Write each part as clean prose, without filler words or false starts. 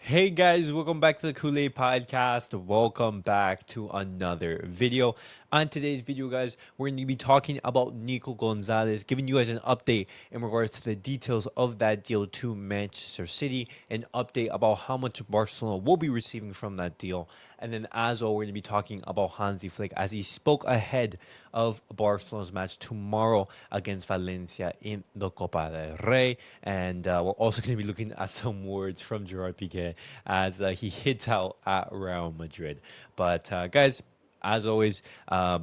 Hey guys, welcome back to the Kool-Aid Podcast. Welcome back to another video. On today's video, guys, we're going to be talking about Nico González, giving you guys an update in regards to the details of that deal to Manchester City, an update about how much Barcelona will be receiving from that deal. And then as well, we're going to be talking about Hansi Flick as he spoke ahead of Barcelona's match tomorrow against Valencia in the Copa del Rey. And we're also going to be looking at some words from Gerard Piqué as he hits out at Real Madrid. But guys, as always,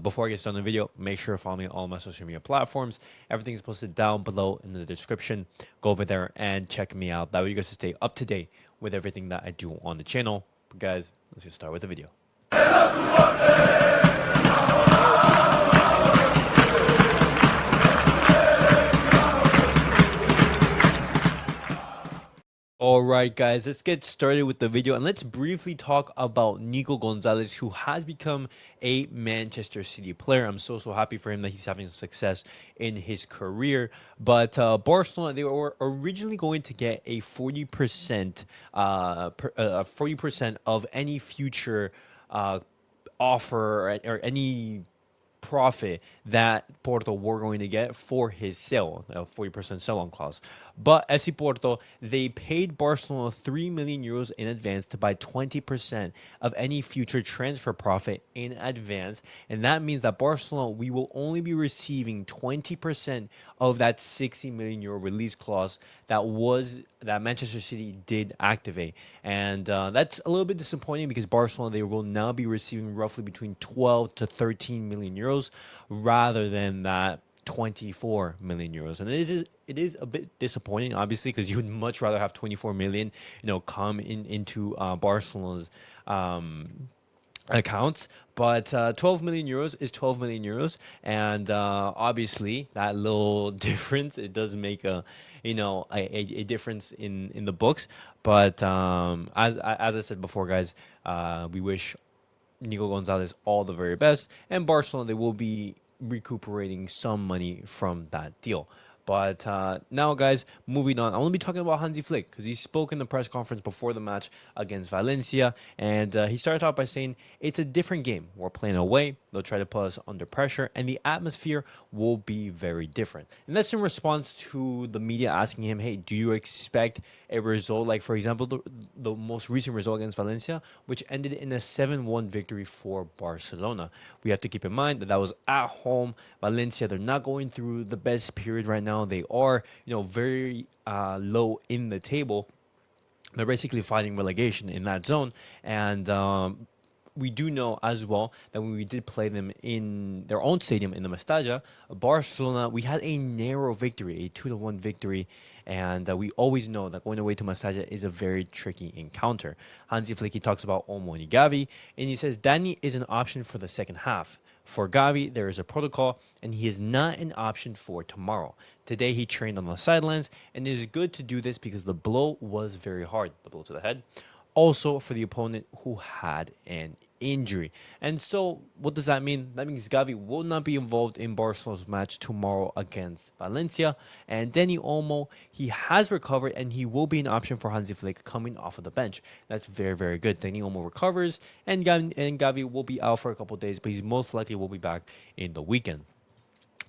before I get started on the video, make sure to follow me on all my social media platforms. Everything is posted down below in the description. Go over there and check me out. That way you guys can stay up to date with everything that I do on the channel. But guys, let's get started with the video. All right, guys, let's get started with the video and let's briefly talk about Nico González, who has become a Manchester City player. I'm so happy for him that he's having success in his career. But Barcelona, they were originally going to get a 40%, 40% of any future offer or any profit that Porto were going to get for his sale, a 40% sell-on clause. But FC Porto, they paid Barcelona 3 million euros in advance to buy 20% of any future transfer profit in advance. And that means that Barcelona, we will only be receiving 20% of that 60 million euro release clause that Manchester City did activate. And that's a little bit disappointing because Barcelona, they will now be receiving roughly between 12 to 13 million euros rather than that 24 million euros. And it is a bit disappointing, obviously, because you would much rather have 24 million, come into Barcelona's accounts. But 12 million euros is 12 million euros, and obviously that little difference, it does make a difference in the books. But as I said before, guys, we wish Nico González all the very best, and Barcelona, they will be recuperating some money from that deal. But now, guys, moving on, I want to be talking about Hansi Flick because he spoke in the press conference before the match against Valencia, and he started off by saying it's a different game. We're playing away. They'll try to put us under pressure, and the atmosphere will be very different. And that's in response to the media asking him, hey, do you expect a result like, for example, the most recent result against Valencia, which ended in a 7-1 victory for Barcelona? We have to keep in mind that was at home. Valencia, they're not going through the best period right now. They are, very low in the table. They're basically fighting relegation in that zone. And we do know as well that when we did play them in their own stadium in the Mestalla, Barcelona, we had a narrow victory, a 2-1 victory. And we always know that going away to Mestalla is a very tricky encounter. Hansi Flick, he talks about Olmo and Gavi, and he says Dani is an option for the second half. For Gavi, there is a protocol, and he is not an option for tomorrow. Today, he trained on the sidelines, and it is good to do this because the blow was very hard, the blow to the head. Also, for the opponent who had an injury. And so, what does that mean? That means Gavi will not be involved in Barcelona's match tomorrow against Valencia. And Dani Olmo, he has recovered, and he will be an option for Hansi Flick coming off of the bench. That's very, very good. Dani Olmo recovers, and Gavi will be out for a couple of days, but he's most likely will be back in the weekend.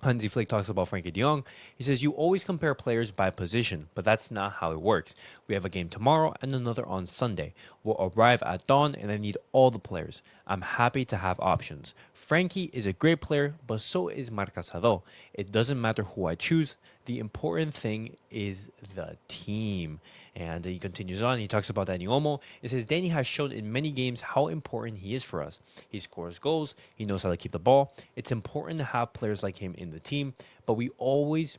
Hansi Flick talks about Frankie de Jong. He says, you always compare players by position, but that's not how it works. We have a game tomorrow and another on Sunday. We'll arrive at dawn and I need all the players. I'm happy to have options. Frankie is a great player, but so is Marcasado. It doesn't matter who I choose. The important thing is the team. And he continues on. He talks about Dani Olmo. It says, Dani has shown in many games how important he is for us. He scores goals. He knows how to keep the ball. It's important to have players like him in the team, but we always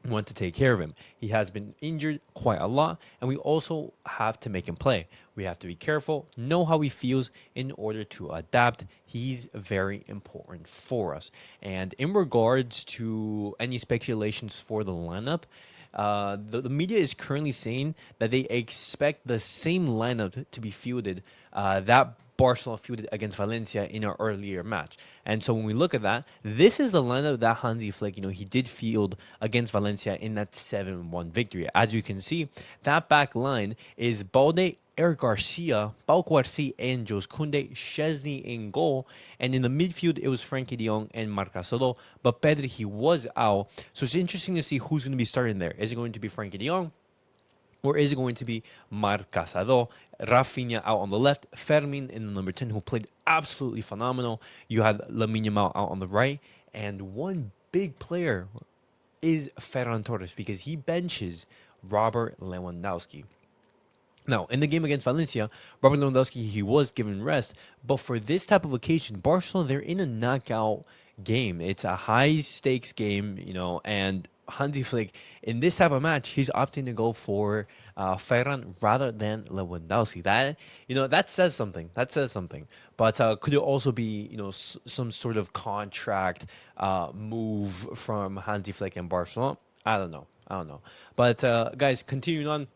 want to take care of him. He has been injured quite a lot, and we also have to make him play. We have to be careful, know how he feels in order to adapt. He's very important for us. And in regards to any speculations for the lineup, the media is currently saying that they expect the same lineup to be fielded that Barcelona fielded against Valencia in our earlier match. And so when we look at that, this is the lineup that Hansi Flick, he did field against Valencia in that 7-1 victory. As you can see, that back line is Balde, Eric Garcia, Pau Cuarci, and Jos Kunde, Chesney in goal. And in the midfield, it was Frankie de Jong and Marcasolo. But Pedri, he was out. So it's interesting to see who's going to be starting there. Is it going to be Frankie de Jong? Or is it going to be Marcasado, Rafinha out on the left, Fermin in the number 10, who played absolutely phenomenal. You had Lamine Yamal out on the right. And one big player is Ferran Torres because he benches Robert Lewandowski. Now, in the game against Valencia, Robert Lewandowski, he was given rest. But for this type of occasion, Barcelona, they're in a knockout game. It's a high-stakes game, and Hansi Flick, in this type of match, he's opting to go for Ferran rather than Lewandowski. That says something. That says something. But could it also be, some sort of contract move from Hansi Flick and Barcelona? I don't know. But guys, continuing on.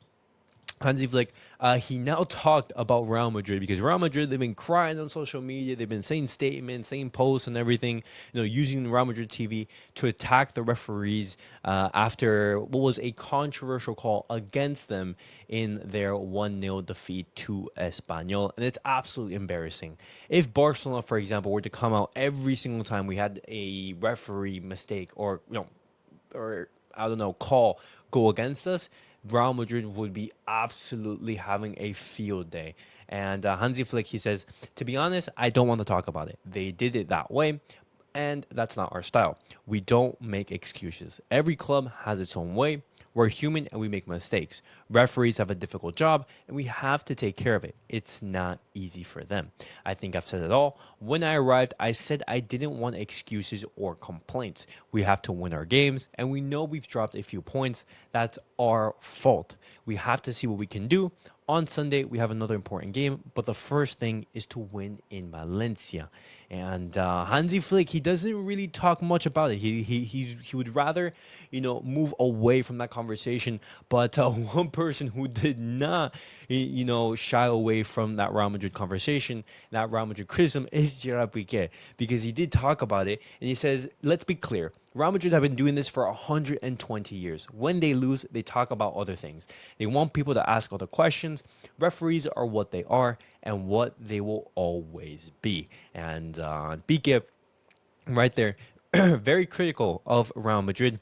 Hansi Flick, he now talked about Real Madrid because Real Madrid, they've been crying on social media. They've been saying statements, saying posts and everything, using Real Madrid TV to attack the referees after what was a controversial call against them in their 1-0 defeat to Espanyol. And it's absolutely embarrassing. If Barcelona, for example, were to come out every single time we had a referee mistake or I don't know, call go against us, Real Madrid would be absolutely having a field day. And Hansi Flick, he says, to be honest, I don't want to talk about it. They did it that way, and that's not our style. We don't make excuses. Every club has its own way. We're human and we make mistakes. Referees have a difficult job and we have to take care of it. It's not easy for them. I think I've said it all. When I arrived, I said I didn't want excuses or complaints. We have to win our games and we know we've dropped a few points. That's our fault. We have to see what we can do. On Sunday, we have another important game, but the first thing is to win in Valencia. And Hansi Flick, he doesn't really talk much about it. He would rather, move away from that conversation. But one person who did not, shy away from that Real Madrid conversation, that Real Madrid criticism, is Gerard Piqué, because he did talk about it, and he says, let's be clear. Real Madrid have been doing this for 120 years. When they lose, they talk about other things. They want people to ask other questions. Referees are what they are and what they will always be. And Piqué, right there, very critical of Real Madrid.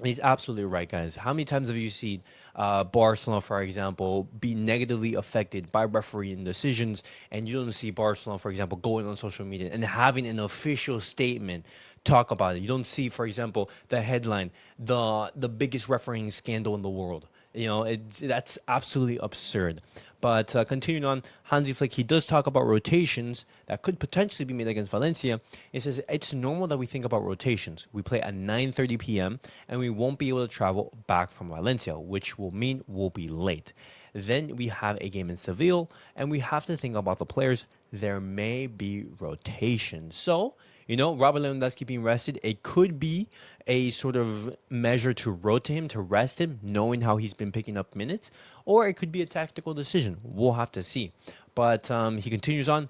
He's absolutely right, guys. How many times have you seen Barcelona, for example, be negatively affected by refereeing decisions, and you don't see Barcelona, for example, going on social media and having an official statement talk about it? You don't see, for example, the headline, the biggest refereeing scandal in the world. That's absolutely absurd. But continuing on, Hansi Flick, he does talk about rotations that could potentially be made against Valencia. He says it's normal that we think about rotations. We play at 9:30 p.m. and we won't be able to travel back from Valencia, which will mean we'll be late. Then we have a game in Seville, and we have to think about the players. There may be rotations. So, Robert Lewandowski being rested, it could be a sort of measure to rotate him, to rest him, knowing how he's been picking up minutes, or it could be a tactical decision. We'll have to see. But he continues on.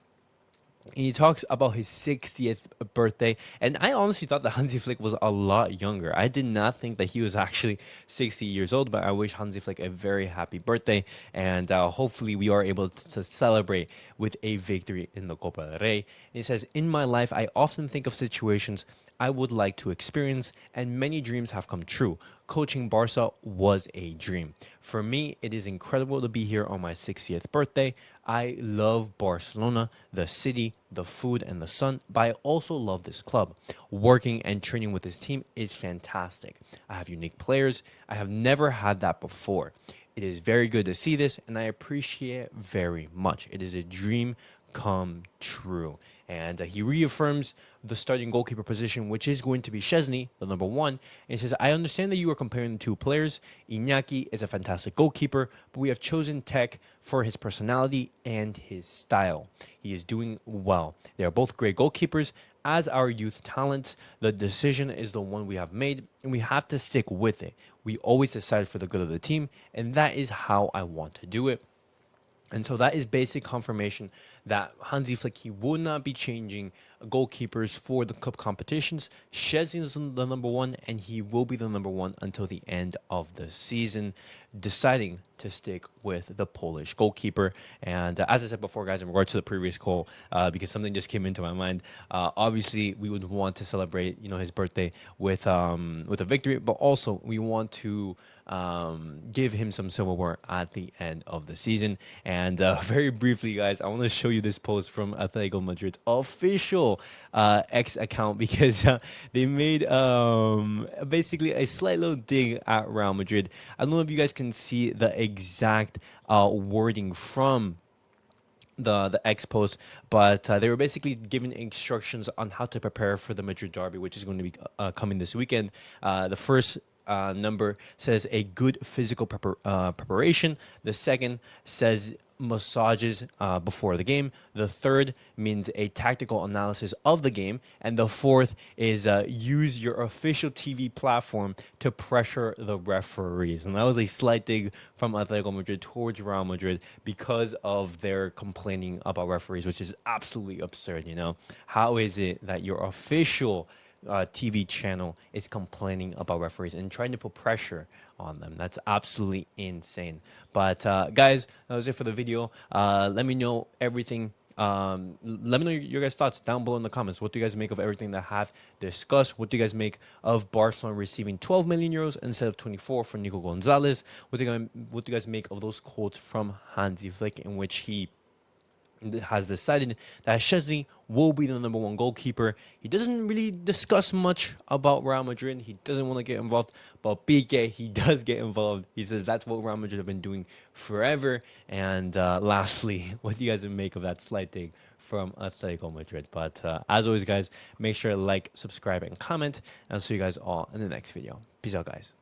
He talks about his 60th birthday, and I honestly thought that Hansi Flick was a lot younger. I did not think that he was actually 60 years old, but I wish Hansi Flick a very happy birthday, and hopefully we are able to celebrate with a victory in the Copa del Rey. And he says, in my life, I often think of situations I would like to experience, and many dreams have come true. Coaching Barca was a dream. For me, it is incredible to be here on my 60th birthday. I love Barcelona, the city, the food, and the sun, but I also love this club. Working and training with this team is fantastic. I have unique players. I have never had that before. It is very good to see this, and I appreciate it very much. It is a dream come true. And he reaffirms the starting goalkeeper position, which is going to be Chesney, the number one. And he says, I understand that you are comparing the two players. Iñaki is a fantastic goalkeeper, but we have chosen Tech for his personality and his style. He is doing well. They are both great goalkeepers. As our youth talents, the decision is the one we have made, and we have to stick with it. We always decide for the good of the team, and that is how I want to do it. And so that is basic confirmation that Hansi Flick, he would not be changing goalkeepers for the cup competitions. Szczesny is the number one, and he will be the number one until the end of the season. deciding to stick with the Polish goalkeeper. And as I said before, guys, in regards to the previous call, because something just came into my mind, obviously we would want to celebrate, his birthday with a victory, but also we want to give him some silverware at the end of the season. And very briefly, guys, I want to show you this post from Atletico Madrid's official X account, because they made basically a slight little dig at Real Madrid. I don't know if you guys can see the exact wording from the X post, but they were basically giving instructions on how to prepare for the Madrid derby, which is going to be coming this weekend. The first number says a good physical preparation. The second says massages before the game. The third means a tactical analysis of the game. And the fourth is use your official TV platform to pressure the referees. And that was a slight dig from Atletico Madrid towards Real Madrid because of their complaining about referees, which is absolutely absurd. How is it that your official TV channel is complaining about referees and trying to put pressure on them? That's absolutely insane. But guys, that was it for the video. Let me know everything. Let me know your guys' thoughts down below in the comments. What do you guys make of everything that I have discussed? What do you guys make of Barcelona receiving 12 million euros instead of 24 for Nico González? What do you guys make of those quotes from Hansi Flick, in which he has decided that Szczesny will be the #1 goalkeeper? He doesn't really discuss much about Real Madrid. He doesn't want to get involved, but Piqué, he does get involved. He says that's what Real Madrid have been doing forever. And lastly, what do you guys make of that slight dig from Atletico Madrid? But as always, guys, make sure to like, subscribe, and comment. And I'll see you guys all in the next video. Peace out, guys.